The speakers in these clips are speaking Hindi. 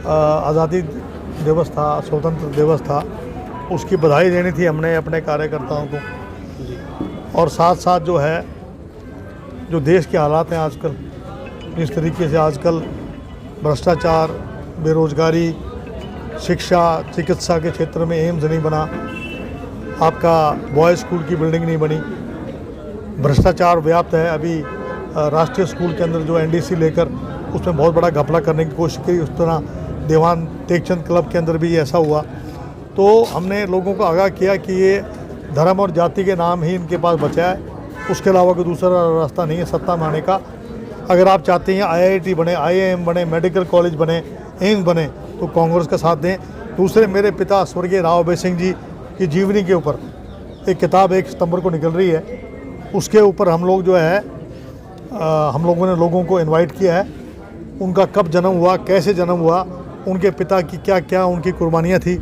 आज़ादी दिवस था, स्वतंत्र दिवस था, उसकी बधाई देनी थी हमने अपने कार्यकर्ताओं को। और साथ साथ जो है, जो देश के हालात हैं आजकल, जिस तरीके से आजकल भ्रष्टाचार, बेरोजगारी, शिक्षा, चिकित्सा के क्षेत्र में एम्स नहीं बना, आपका बॉयज़ स्कूल की बिल्डिंग नहीं बनी, भ्रष्टाचार व्याप्त है। अभी राष्ट्रीय स्कूल के अंदर जो एनडीसी लेकर उसमें बहुत बड़ा घपला करने की कोशिश की, उस तरह देवान टेकचंद क्लब के अंदर भी ऐसा हुआ। तो हमने लोगों को आगाह किया कि ये धर्म और जाति के नाम ही इनके पास बचा है, उसके अलावा कोई दूसरा रास्ता नहीं है सत्ता में आने का। अगर आप चाहते हैं IIT बने, IIM बने, मेडिकल कॉलेज बने, एम्स बने, तो कांग्रेस का साथ दें। दूसरे, मेरे पिता स्वर्गीय राव अभय सिंह जी की जीवनी के ऊपर एक किताब 1 सितंबर को निकल रही है, उसके ऊपर हम लोग जो है हम लोगों ने लोगों को इनवाइट किया है। उनका कब जन्म हुआ, कैसे जन्म हुआ, उनके पिता की क्या क्या उनकी कुर्बानियाँ थी,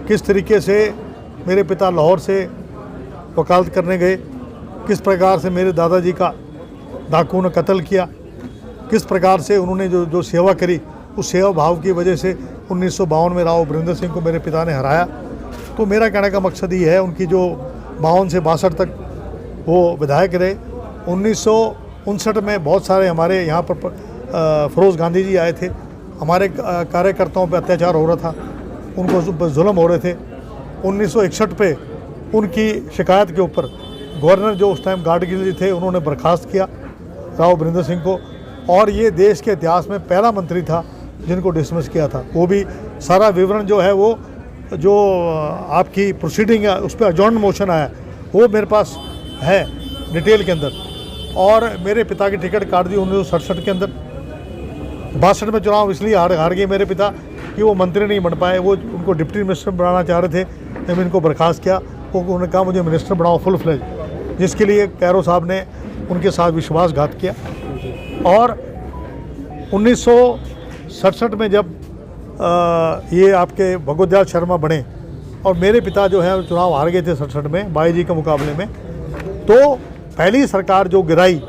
किस तरीके से मेरे पिता लाहौर से वकालत करने गए, किस प्रकार से मेरे दादाजी का डाकुओं ने कत्ल किया, किस प्रकार से उन्होंने जो सेवा करी, उस सेवा भाव की वजह से 1952 में राव वरिंदर सिंह को मेरे पिता ने हराया। तो मेरा कहने का मकसद ये है, उनकी जो 52 से 62 तक वो विधायक रहे। 1959 में बहुत सारे हमारे यहाँ पर फिरोज़ गांधी जी आए थे, हमारे कार्यकर्ताओं पे अत्याचार हो रहा था, उनको जुल्म हो रहे थे। 1961 पे उनकी शिकायत के ऊपर गवर्नर जो उस टाइम गाडगिल जी थे, उन्होंने बर्खास्त किया राव वरिंदर सिंह को, और ये देश के इतिहास में पहला मंत्री था जिनको डिसमिस किया था। वो भी सारा विवरण जो है, वो जो आपकी प्रोसीडिंग है उस पर अजॉर्न मोशन आया, वो मेरे पास है डिटेल के अंदर। और मेरे पिता की टिकट काट दी 1967 के अंदर। 62 में चुनाव इसलिए हार गए मेरे पिता कि वो मंत्री नहीं बन पाए, वो उनको डिप्टी मिनिस्टर बनाना चाह रहे थे, जब इनको बर्खास्त किया वो उन्होंने कहा मुझे मिनिस्टर बनाओ फुल फ्लेज, जिसके लिए कैरो साहब ने उनके साथ विश्वासघात किया। और 1967 में जब ये आपके भगवत शर्मा बने और मेरे पिता जो है चुनाव हार गए थे 67 में बाई जी के मुकाबले में, तो पहली सरकार जो गिराई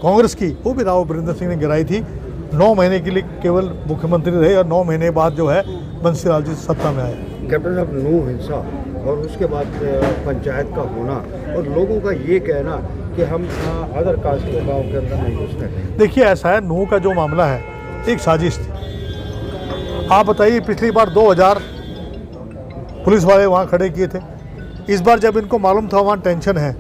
कांग्रेस की, वो भी राव वरिंदर सिंह ने गिराई थी। 9 महीने के लिए केवल मुख्यमंत्री रहे और 9 महीने बाद जो है बंसीलाल जी सत्ता में आए। कैप्टन साहब, नू हिंसा और उसके बाद पंचायत का होना और लोगों का ये कहना कि हम अदर कास्ट के गाँव के अंदर नहीं घुस रहे। देखिए, ऐसा है, नूह का जो मामला है एक साजिश थी। आप बताइए, पिछली बार 2000 पुलिस वाले वहाँ खड़े किए थे। इस बार जब इनको मालूम था वहाँ टेंशन है,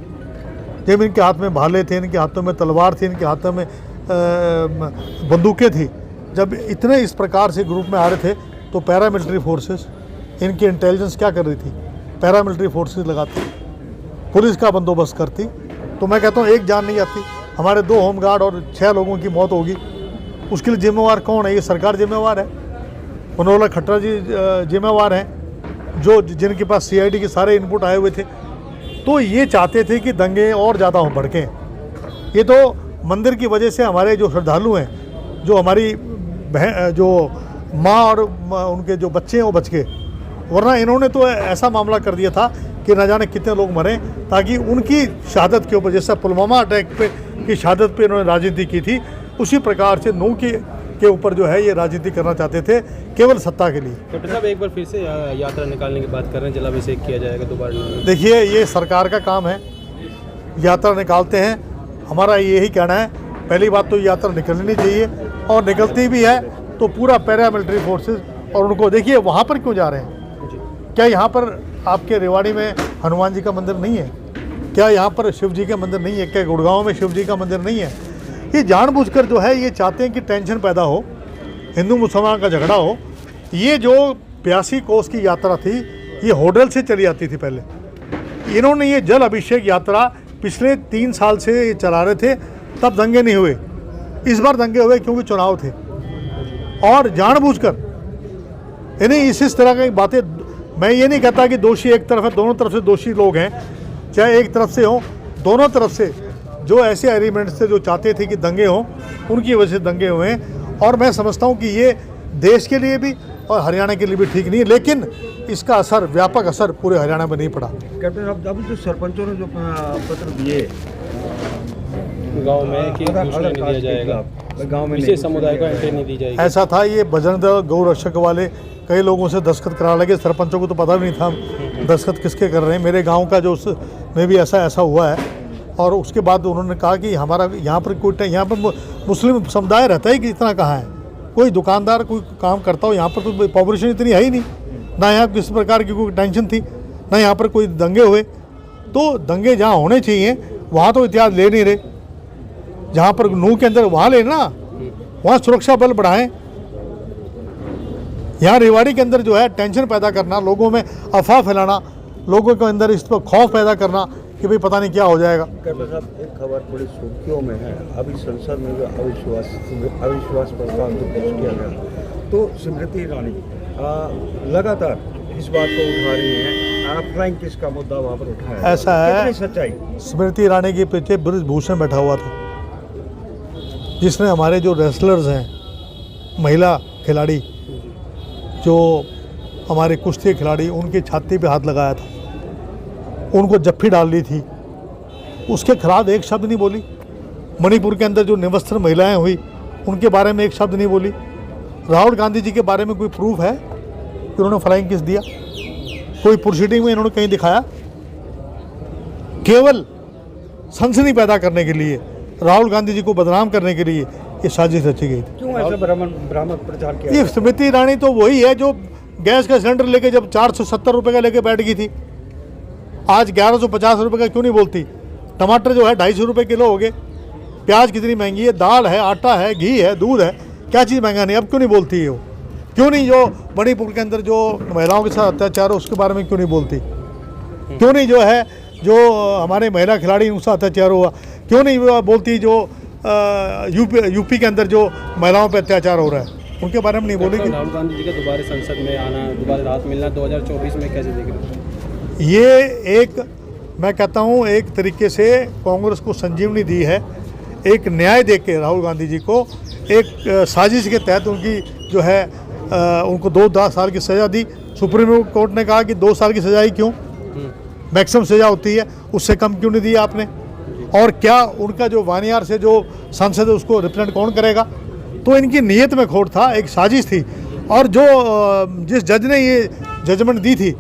जब इनके हाथ में भाले थे, इनके हाथों में तलवार थी, इनके हाथों में बंदूकें थी, जब इतने इस प्रकार से ग्रुप में आ रहे थे, तो पैरामिलिट्री फोर्सेस, इनकी इंटेलिजेंस क्या कर रही थी, पैरामिलिट्री फोर्सेस लगाती, पुलिस का बंदोबस्त करती। तो मैं कहता हूँ एक जान नहीं जाती, हमारे 2 होमगार्ड और 6 लोगों की मौत होगी, उसके लिए जिम्मेवार कौन है? ये सरकार जिम्मेवार है, मनोहर खट्टर जी जिम्मेवार हैं, जो जिनके पास CID के सारे इनपुट आए हुए थे। तो ये चाहते थे कि दंगे और ज़्यादा भड़कें। ये तो मंदिर की वजह से हमारे जो श्रद्धालु हैं, जो हमारी बहन, जो माँ और उनके जो बच्चे हैं वो बच गए, वरना इन्होंने तो ऐसा मामला कर दिया था कि न जाने कितने लोग मरे, ताकि उनकी शहादत के ऊपर, जैसा पुलवामा अटैक पे की शहादत पे इन्होंने राजनीति की थी, उसी प्रकार से नूह के ऊपर जो है ये राजनीति करना चाहते थे, केवल सत्ता के लिए। कैप्टन साहब, एक बार फिर से यात्रा निकालने की बात कर रहे हैं, जलाभिषेक किया जाएगा दोबारा। देखिए, ये सरकार का काम है, यात्रा निकालते हैं, हमारा यही कहना है। पहली बात तो यात्रा निकलनी नहीं चाहिए, और निकलती भी है तो पूरा पैरामिलिट्री फोर्सेस, और उनको देखिए वहाँ पर क्यों जा रहे हैं? क्या यहाँ पर आपके रेवाड़ी में हनुमान जी का मंदिर नहीं है? क्या यहाँ पर शिव जी का मंदिर नहीं है? क्या गुड़गांव में शिव जी का मंदिर नहीं है? ये जानबूझकर जो है ये चाहते हैं कि टेंशन पैदा हो, हिंदू मुसलमान का झगड़ा हो। ये जो 82 कोस की यात्रा थी, ये होडल से चली आती थी पहले। इन्होंने ये जल अभिषेक यात्रा पिछले 3 साल से ये चला रहे थे, तब दंगे नहीं हुए। इस बार दंगे हुए क्योंकि चुनाव थे, और जानबूझकर इन्हें इस तरह की बातें। मैं ये नहीं कहता कि दोषी एक तरफ है, दोनों तरफ से दोषी लोग हैं, चाहे एक तरफ से हो, दोनों तरफ से जो ऐसे एलिमेंट्स थे जो चाहते थे कि दंगे हों, उनकी वजह से दंगे हुए हैं। और मैं समझता हूँ कि ये देश के लिए भी और हरियाणा के लिए भी ठीक नहीं है, लेकिन इसका असर, व्यापक असर पूरे हरियाणा में नहीं पड़ा। कैप्टन साहब, अभी जो सरपंचों ने जो पत्र दिए गांव में कि घुसने नहीं दिया जाएगा, गांव में विशेष समुदाय को एंट्री नहीं दी जाएगी। ऐसा था, ये बजरंग दल गौ रक्षक वाले कई लोगों से दस्तखत करा लगे, सरपंचों को तो पता भी नहीं था दस्तखत किसके कर रहे हैं। मेरे गांव का जो में भी ऐसा हुआ है। और उसके बाद उन्होंने कहा कि हमारा यहाँ पर कोई, यहाँ पर मुस्लिम समुदाय रहता ही कि इतना कहाँ है, कोई दुकानदार कोई काम करता हो, यहाँ पर तो पॉपुलेशन इतनी है ही नहीं, ना यहाँ किसी प्रकार की कोई टेंशन थी, ना यहाँ पर कोई दंगे हुए। तो दंगे जहाँ होने चाहिए वहाँ तो इतिहास ले नहीं रहे, जहाँ पर नूह के अंदर वहाँ लेना, वहाँ सुरक्षा बल बढ़ाएं। यहाँ रेवाड़ी के अंदर जो है टेंशन पैदा करना, लोगों में अफवाह फैलाना, लोगों के अंदर इस पर खौफ पैदा करना कि भाई पता नहीं क्या हो जाएगा। कर्नल साहब, एक खबर थोड़ी सुर्खियों में है, अभी संसद में जो अविश्वास प्रस्ताव जो पेश किया गया, तो स्मृति ईरानी लगातार इस बात को उठा रही हैं, फ्लाइंग किस का मुद्दा वहाँ पर उठाया है। ऐसा है, कितनी सच्चाई? स्मृति ईरानी के पीछे बृजभूषण बैठा हुआ था, जिसने हमारे जो रेसलर्स हैं, महिला खिलाड़ी, जो हमारे कुश्ती खिलाड़ी, उनकी छाती पे हाथ लगाया था, उनको जफ्फी डाल ली थी, उसके खिलाफ एक शब्द नहीं बोली। मणिपुर के अंदर जो निवस्त्र महिलाएं हुई उनके बारे में एक शब्द नहीं बोली। राहुल गांधी जी के बारे में कोई प्रूफ है कि उन्होंने फ्लाइंग किस दिया? कोई प्रोसीडिंग में इन्होंने कहीं दिखाया? केवल सनसनी पैदा करने के लिए, राहुल गांधी जी को बदनाम करने के लिए ये साजिश रची गई थी। क्यों ऐसा भ्रामक प्रचार किया? ये स्मृति ईरानी तो वही है जो गैस का सिलेंडर लेके जब 470 रुपये का लेके बैठ गई थी, आज 1150 रुपये का क्यों नहीं बोलती? टमाटर जो है 250 रुपये किलो हो गए, प्याज कितनी महंगी है, दाल है, आटा है, घी है, दूध है, क्या चीज़ महंगा नहीं? अब क्यों नहीं बोलती है वो? क्यों नहीं जो मणिपुर के अंदर जो महिलाओं के साथ अत्याचार है उसके बारे में क्यों नहीं बोलती? क्यों नहीं जो है जो हमारे महिला खिलाड़ी उनसे अत्याचार हुआ क्यों नहीं बोलती? जो यूपी के अंदर जो महिलाओं पर अत्याचार हो रहा है उनके बारे में नहीं बोलेगी। राहुल गांधी जी का दोबारा संसद में आना, दोबारा राहत मिलना 2024 में कैसे देख रहे हैं? ये एक, मैं कहता हूँ, एक तरीके से कांग्रेस को संजीवनी दी है, एक न्याय दे के राहुल गांधी जी को, एक साजिश के तहत उनकी जो है उनको 2 साल की सज़ा दी। सुप्रीम कोर्ट ने कहा कि 2 साल की सज़ा ही क्यों, मैक्सिमम सज़ा होती है, उससे कम क्यों नहीं दी आपने? और क्या उनका जो वानियार से जो सांसद है उसको रिप्रेजेंट कौन करेगा? तो इनकी नीयत में खोट था, एक साजिश थी। और जो जिस जज ने ये जजमेंट दी थी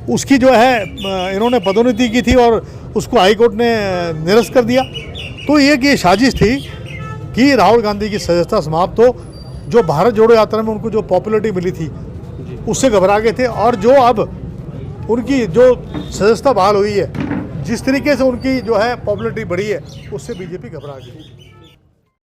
उसकी जो है इन्होंने पदोन्नति की थी और उसको हाई कोर्ट ने निरस्त कर दिया। तो ये साजिश थी कि राहुल गांधी की सदस्यता समाप्त हो। जो भारत जोड़ो यात्रा में उनको जो पॉपुलरिटी मिली थी उससे घबरा गए थे, और जो अब उनकी जो सदस्यता बहाल हुई है, जिस तरीके से उनकी जो है पॉपुलरिटी बढ़ी है, उससे बीजेपी घबरा गई।